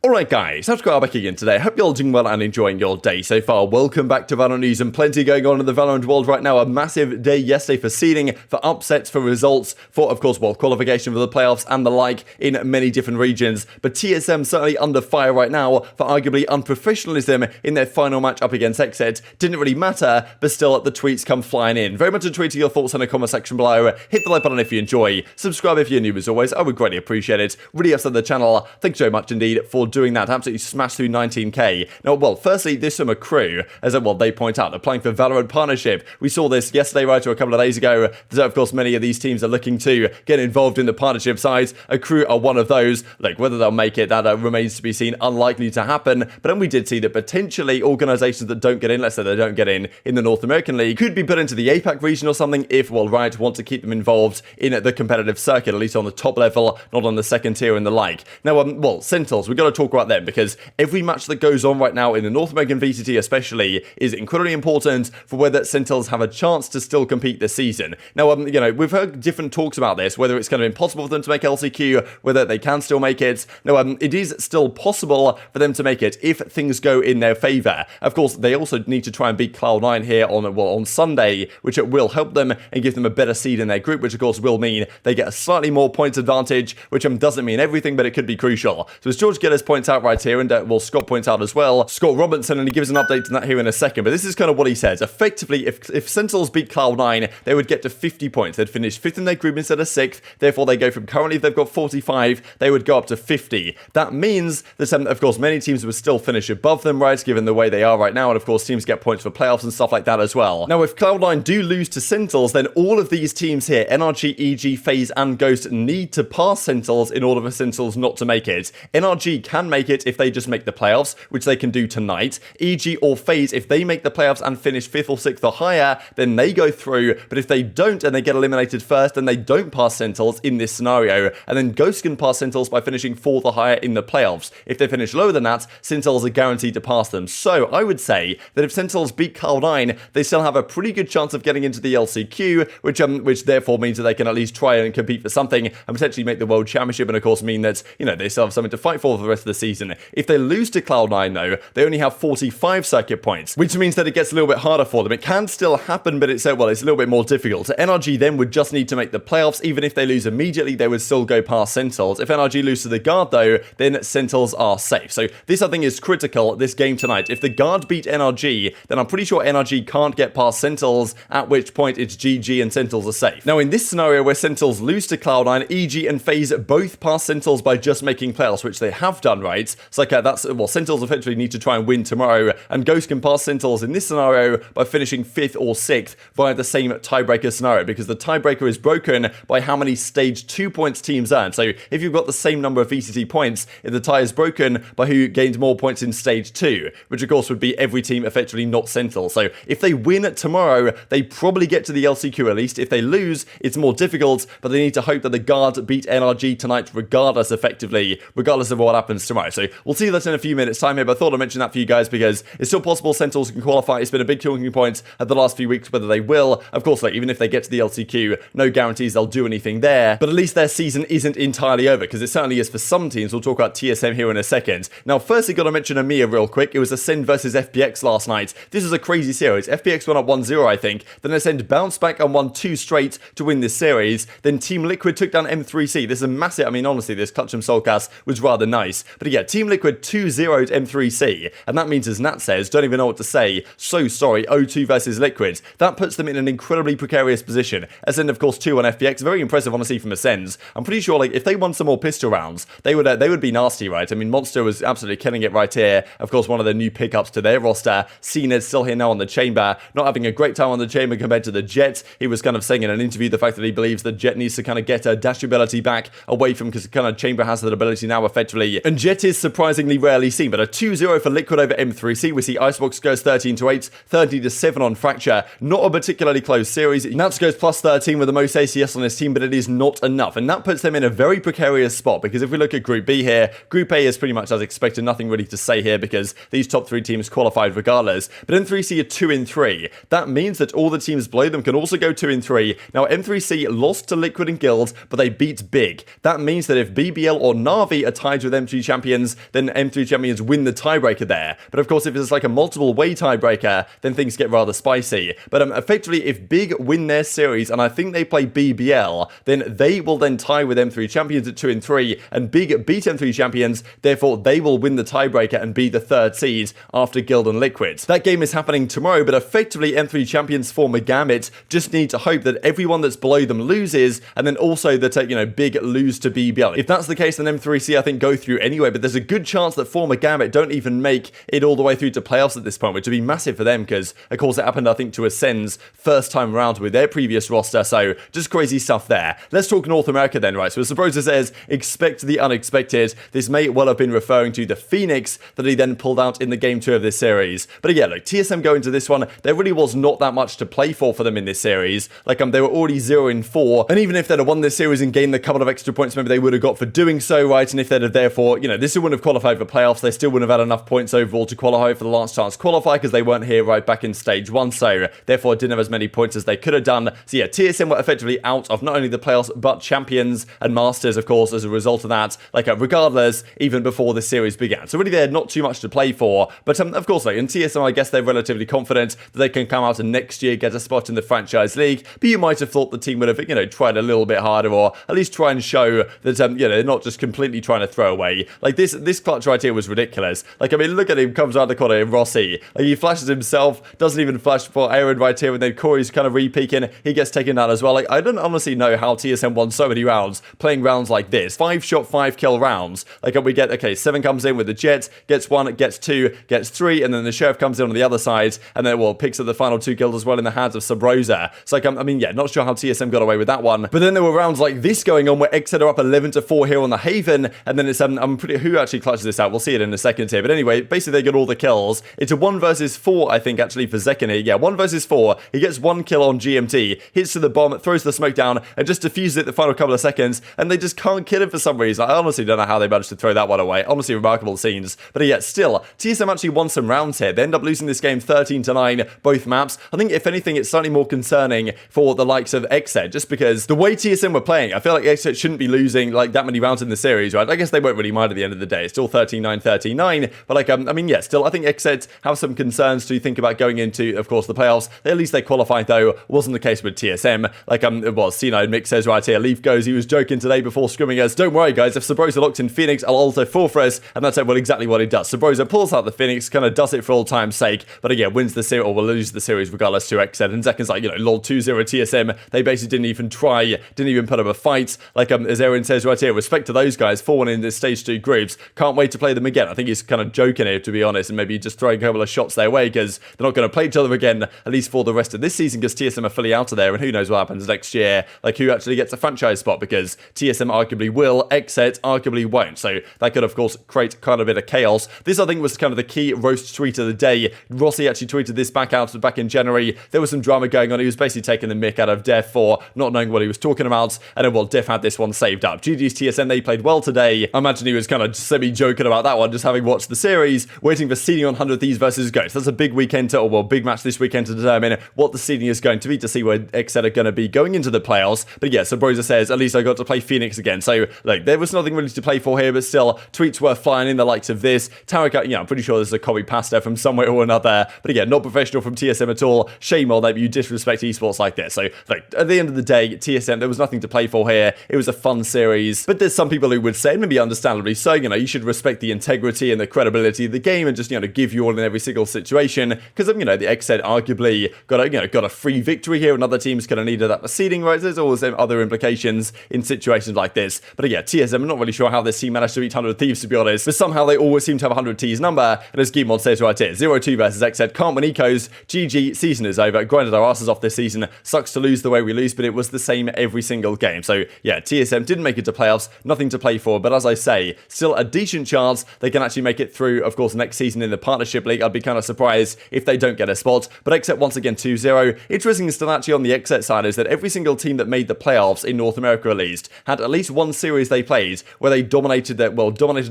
Alright guys, TacticalRab back again today. Hope you're all doing well and enjoying your day so far. Welcome back to Valorant news and plenty going on in the Valorant world right now. A massive day yesterday for seeding, for upsets, for results, for of course, qualification for the playoffs and the like in many different regions. But TSM certainly under fire right now for arguably unprofessionalism in their final match up against xNed. Didn't really matter, but still the tweets come flying in. Very much tweeting your thoughts in the comment section below. Hit the like button if you enjoy. Subscribe if you're new as always. I would greatly appreciate it. Really upset the channel. Thanks very much indeed for doing that. Absolutely smashed through 19k. Now, well, firstly, this from a crew, as well, they point out, applying for Valorant partnership. We saw this yesterday, right, or a couple of days ago. So, of course, many of these teams are looking to get involved in the partnership side. A crew are one of those. Like, whether they'll make it, that remains to be seen. Unlikely to happen. But then we did see that potentially organizations that don't get in, let's say they don't get in the North American League, could be put into the APAC region or something if, well, Riot want to keep them involved in the competitive circuit, at least on the top level, not on the second tier and the like. Now, well, Sentinels, we've got to talk about them because every match that goes on right now in the North American VCT especially is incredibly important for whether Sentinels have a chance to still compete this season. Now, you know, we've heard different talks about this, whether it's kind of impossible for them to make LCQ, whether they can still make it. Now, it is still possible for them to make it if things go in their favor. Of course, they also need to try and beat Cloud9 here on Sunday, which it will help them and give them a better seed in their group, which of course will mean they get a slightly more points advantage, which doesn't mean everything, but it could be crucial. So as George Gillis points out right here, and well, Scott points out as well, Scott Robinson, and he gives an update on that here in a second, but this is kind of what he says. Effectively, if Sentinels beat Cloud9, they would get to 50 points. They'd finish 5th in their group instead of 6th, therefore they go from currently, if they've got 45, they would go up to 50. That means that, of course, many teams would still finish above them, right, given the way they are right now, and of course, teams get points for playoffs and stuff like that as well. Now, if Cloud9 do lose to Sentinels, then all of these teams here, NRG, EG, FaZe, and Ghost, need to pass Sentinels in order for Sentinels not to make it. NRG can make it if they just make the playoffs, which they can do tonight. EG or FaZe, if they make the playoffs and finish 5th or 6th or higher, then they go through, but if they don't and they get eliminated first, then they don't pass Sentinels in this scenario, and then Ghost can pass Sentinels by finishing 4th or higher in the playoffs. If they finish lower than that, Sentinels are guaranteed to pass them. So I would say that if Sentinels beat Cloud9, they still have a pretty good chance of getting into the LCQ, which therefore means that they can at least try and compete for something and potentially make the World Championship, and of course mean that, you know, they still have something to fight for the rest of the season. If they lose to Cloud9 though, they only have 45 circuit points, which means that it gets a little bit harder for them. It can still happen, but it's a little bit more difficult. So NRG then would just need to make the playoffs. Even if they lose immediately, they would still go past Sentinels. If NRG lose to the Guard though, then Sentinels are safe. So this, I think, is critical, this game tonight. If the Guard beat NRG, then I'm pretty sure NRG can't get past Sentinels, at which point it's GG and Sentinels are safe. Now, in this scenario where Sentinels lose to Cloud9, EG and FaZe both pass Sentinels by just making playoffs, which they have done, right? It's like, well, Sentinels effectively need to try and win tomorrow, and Ghost can pass Sentinels in this scenario by finishing 5th or 6th via the same tiebreaker scenario, because the tiebreaker is broken by how many stage 2 points teams earn. So if you've got the same number of VCT points, if the tie is broken by who gains more points in stage 2, which of course would be every team effectively not Sentinels. So if they win tomorrow, they probably get to the LCQ at least. If they lose, it's more difficult, but they need to hope that the Guard beat NRG tonight regardless, effectively, regardless of what happens tomorrow. So we'll see that in a few minutes time here, but I thought I'd mention that for you guys because it's still possible Sentinels can qualify. It's been a big talking point at the last few weeks whether they will. Of course, like, even if they get to the LCQ, no guarantees they'll do anything there, but at least their season isn't entirely over, because it certainly is for some teams. We'll talk about TSM here in a second. Now, firstly, got to mention EMEA real quick. It was Ascend versus FPX last night. This is a crazy series. FPX went up 1-0, I think. Then Ascend bounced back and won 2 straight to win this series. Then Team Liquid took down M3C. This is a massive, I mean, honestly, this Clutch Soulcast was rather nice. But yeah, Team Liquid 2-0'd M3C. And that means, as Nat says, don't even know what to say. So sorry, O2 versus Liquid. That puts them in an incredibly precarious position. Ascend, of course, 2 on FPX. Very impressive, honestly, from Ascend. I'm pretty sure, like, if they won some more pistol rounds, they would be nasty, right? I mean, Monster was absolutely killing it right here. Of course, one of the new pickups to their roster. cNed still here now on the Chamber. Not having a great time on the Chamber compared to the Jet. He was kind of saying in an interview the fact that he believes the Jet needs to kind of get a dash ability back away from, because kind of Chamber has that ability now effectively. And Jet is surprisingly rarely seen, but a 2-0 for Liquid over M3C. We see Icebox goes 13-8, 30-7 on Fracture. Not a particularly close series. Nats goes plus 13 with the most ACS on his team, but it is not enough. And that puts them in a very precarious spot, because if we look at Group B here, Group A is pretty much as expected. Nothing really to say here because these top 3 teams qualified regardless. But M3C are 2-3. That means that all the teams below them can also go 2-3. Now, M3C lost to Liquid and Guild, but they beat big. That means that if BBL or Na'Vi are tied with M2 Champions, then M3 Champions win the tiebreaker there. But of course, if it's like a multiple way tiebreaker, then things get rather spicy. But effectively, if Big win their series, and I think they play BBL, then they will then tie with M3 Champions at 2 and 3, and Big beat M3 Champions, therefore they will win the tiebreaker and be the third seed after Guild and Liquid. That game is happening tomorrow, but effectively M3 Champions former Gambit just need to hope that everyone that's below them loses, and then also that, Big lose to BBL. If that's the case, then M3C I think go through anyway, but there's a good chance that former Gambit don't even make it all the way through to playoffs at this point, which would be massive for them, because of course it happened I think to Ascend's first time around with their previous roster, so just crazy stuff there. Let's talk North America then, right? So as Sabrosa says, expect the unexpected. This may well have been referring to the Phoenix that he then pulled out in the game 2 of this series. But again, look, TSM going into this one, there really was not that much to play for them in this series. They were already 0-4, and even if they'd have won this series and gained the couple of extra points maybe they would have got for doing so, right? And if they'd have therefore, this still wouldn't have qualified for playoffs, they still wouldn't have had enough points overall to qualify for the last chance qualify because they weren't here right back in stage 1, so therefore didn't have as many points as they could have done. So yeah, TSM were effectively out of not only the playoffs but Champions and Masters, of course, as a result of that, regardless, even before the series began. So really they had not too much to play for, but of course, in TSM, I guess they're relatively confident that they can come out and next year get a spot in the franchise league, but you might have thought the team would have, tried a little bit harder, or at least try and show that, they're not just completely trying to throw away. This clutch right here was ridiculous. Look at him, comes out the corner in Rossi. He flashes himself, doesn't even flash for Aaron right here, and then Corey's kind of re-peeking. He gets taken out as well. I don't honestly know how TSM won so many rounds playing rounds like this. 5-shot, 5-kill rounds. We get, okay, 7 comes in with the Jet, gets 1, gets 2, gets 3, and then the Sheriff comes in on the other side, and then, picks up the final 2 kills as well in the hands of Sabrosa. So, yeah, not sure how TSM got away with that one. But then there were rounds like this going on where xNed are up 11-4 here on the Haven, and then it's, who actually clutches this out? We'll see it in a second here. But anyway, basically they get all the kills. It's a 1 versus 4, I think, actually, for Zekken here. Yeah, 1 versus 4. He gets 1 kill on GMT, hits to the bomb, throws the smoke down, and just defuses it the final couple of seconds, and they just can't kill him for some reason. I honestly don't know how they managed to throw that one away. Honestly, remarkable scenes. But yeah, still, TSM actually won some rounds here. They end up losing this game 13-9, both maps. I think, if anything, it's slightly more concerning for the likes of xNed, just because the way TSM were playing, I feel like xNed shouldn't be losing that many rounds in the series, right? I guess they won't really mind at the end of the day. It's still 13-9, but yeah, still, I think xNed have some concerns to think about going into, of course, the playoffs. At least they qualified, though. Wasn't the case with TSM. cNed Mix says right here, Leaf goes, he was joking today before scrimming us, don't worry, guys, if Sabrosa locked in Phoenix, I'll also fall for us, and that's exactly what he does. Sabrosa pulls out the Phoenix, kind of does it for all time's sake, but again, wins the series, or will lose the series regardless to xNed, and Zekken's lol, 2-0 TSM, they basically didn't even try, didn't even put up a fight, as Aaron says right here, respect to those guys, 4-1 in this stage 2 groups, can't wait to play them again. I think he's kind of joking here, to be honest, and maybe just throwing a couple of shots their way, because they're not going to play each other again, at least for the rest of this season, because TSM are fully out of there, and who knows what happens next year, who actually gets a franchise spot, because TSM arguably will, xNed arguably won't, so that could, of course, create kind of a bit of chaos. This, I think, was kind of the key roast tweet of the day. Rossi actually tweeted this back in January. There was some drama going on. He was basically taking the mick out of Dephh for not knowing what he was talking about, and then, Dephh had this one saved up. GG's TSM, they played well today. I imagine he was kind of semi-joking about that one, just having watched the series, waiting for seeding on 100 Thieves versus Ghost. That's a big weekend big match this weekend to determine what the seeding is going to be, to see where xNed are going to be going into the playoffs. But yeah, Sabrosa says, at least I got to play Phoenix again. So, there was nothing really to play for here, but still, tweets were flying in the likes of this. Tarek, I'm pretty sure this is a copy pasta from somewhere or another. But again, not professional from TSM at all. Shame on that you disrespect esports like this. So, at the end of the day, TSM, there was nothing to play for here. It was a fun series. But there's some people who would say, maybe understandably so, you should respect the integrity and the credibility of the game and just, give you all in every single situation. Because, the xNed arguably got a free victory here, and other teams kind of needed that seeding, right? There's always other implications in situations like this. But yeah, TSM, I'm not really sure how this team managed to beat 100 Thieves, to be honest. But somehow they always seem to have 100 T's number. And as Geemod says right here, 0-2 versus xNed, can't win ecos. GG, season is over. Grinded our asses off this season. Sucks to lose the way we lose, but it was the same every single game. So yeah, TSM didn't make it to playoffs, nothing to play for. But as I say, still a decent chance they can actually make it through, of course, next season in the Partnership League. I'd be kind of surprised if they don't get a spot. But xNed once again 2-0. Interesting still actually on the xNed side is that every single team that made the playoffs in North America at least had at least one series they played where they dominated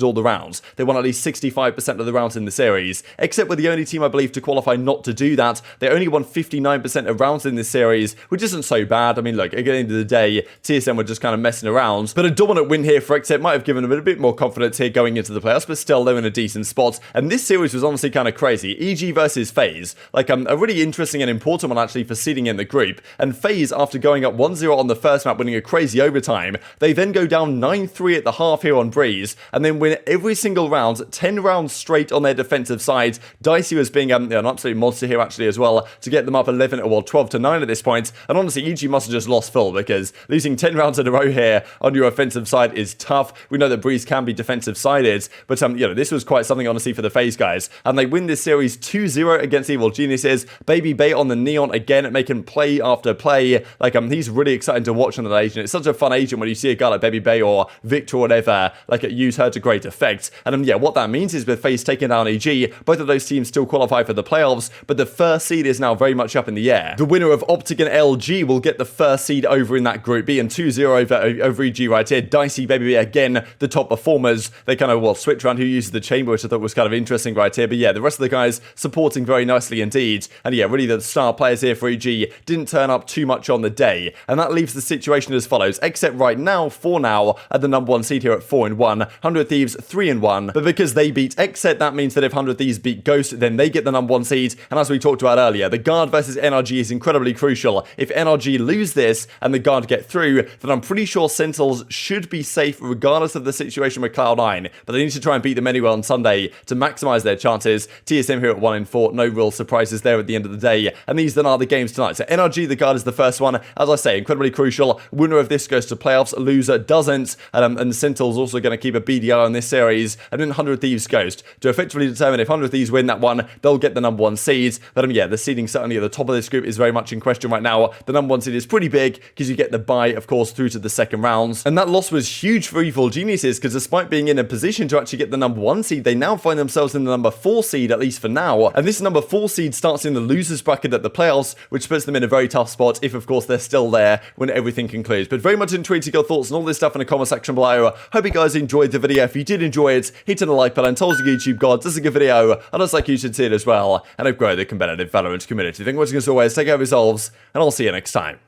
all the rounds. They won at least 65% of the rounds in the series. xNed were the only team, I believe, to qualify not to do that. They only won 59% of rounds in this series, which isn't so bad. I mean, look, at the end of the day, TSM were just kind of messing around. But a dominant win here for xNed might have given them a bit more confidence confidence here going into the playoffs, but still they're in a decent spot. And this series was honestly kind of crazy. EG versus FaZe, like a really interesting and important one actually for seeding in the group. And FaZe, after going up 1-0 on the first map, winning a crazy overtime, they then go down 9-3 at the half here on Breeze, and then win every single round, 10 rounds straight on their defensive side. Dicey was being an absolute monster here actually as well, to get them up 12-9 at this point. And honestly, EG must have just lost full, because losing 10 rounds in a row here on your offensive side is tough. We know that Breeze can be defensive sided, but this was quite something honestly for the FaZe guys. And they win this series 2-0 against Evil Geniuses. babybay on the Neon again, making play after play. Like he's really exciting to watch on that agent. It's such a fun agent when you see a guy like babybay or Victor or whatever, like use her to great effect. And yeah, what that means is with FaZe taking down EG, both of those teams still qualify for the playoffs, but the first seed is now very much up in the air. The winner of OpTic and LG will get the first seed over in that group B, and 2-0 over EG right here. Dicey, babybay again, the top performers. They kind of, switch around who uses the chamber, which I thought was kind of interesting right here. But yeah, the rest of the guys supporting very nicely indeed. And yeah, really the star players here for EG didn't turn up too much on the day. And that leaves the situation as follows. Except right now, for now, at the number 1 seed here at 4-1. 100 Thieves 3-1. But because they beat Exet, that means that if 100 Thieves beat Ghost, then they get the number 1 seed. And as we talked about earlier, the Guard versus NRG is incredibly crucial. If NRG lose this and the Guard get through, then I'm pretty sure Sentinels should be safe regardless of the situation with Cloud9. But they need to try and beat them anyway on Sunday to maximize their chances. TSM here at 1-4, no real surprises there at the end of the day. And these then are the games tonight. So NRG, the Guard is the first one. As I say, incredibly crucial. Winner of this goes to playoffs, loser doesn't. And Sentinels also going to keep a BDR in this series. And then 100 Thieves Ghost to effectively determine if 100 Thieves win that one, they'll get the number 1 seed. But yeah, the seeding certainly at the top of this group is very much in question right now. The number 1 seed is pretty big because you get the bye, of course, through to the second rounds. And that loss was huge for Evil Geniuses because despite being in a position to actually get the number 1 seed, they now find themselves in the number 4 seed, at least for now. And this number 4 seed starts in the losers bracket at the playoffs, which puts them in a very tough spot if, of course, they're still there when everything concludes. But very much intrigued to your thoughts and all this stuff in the comment section below. Hope you guys enjoyed the video. If you did enjoy it, hit on the like button, tell us the YouTube gods this is a good video, and I'd like you should see it as well, and I've grown the competitive Valorant community. Thank you for watching as always, take care of yourselves, and I'll see you next time.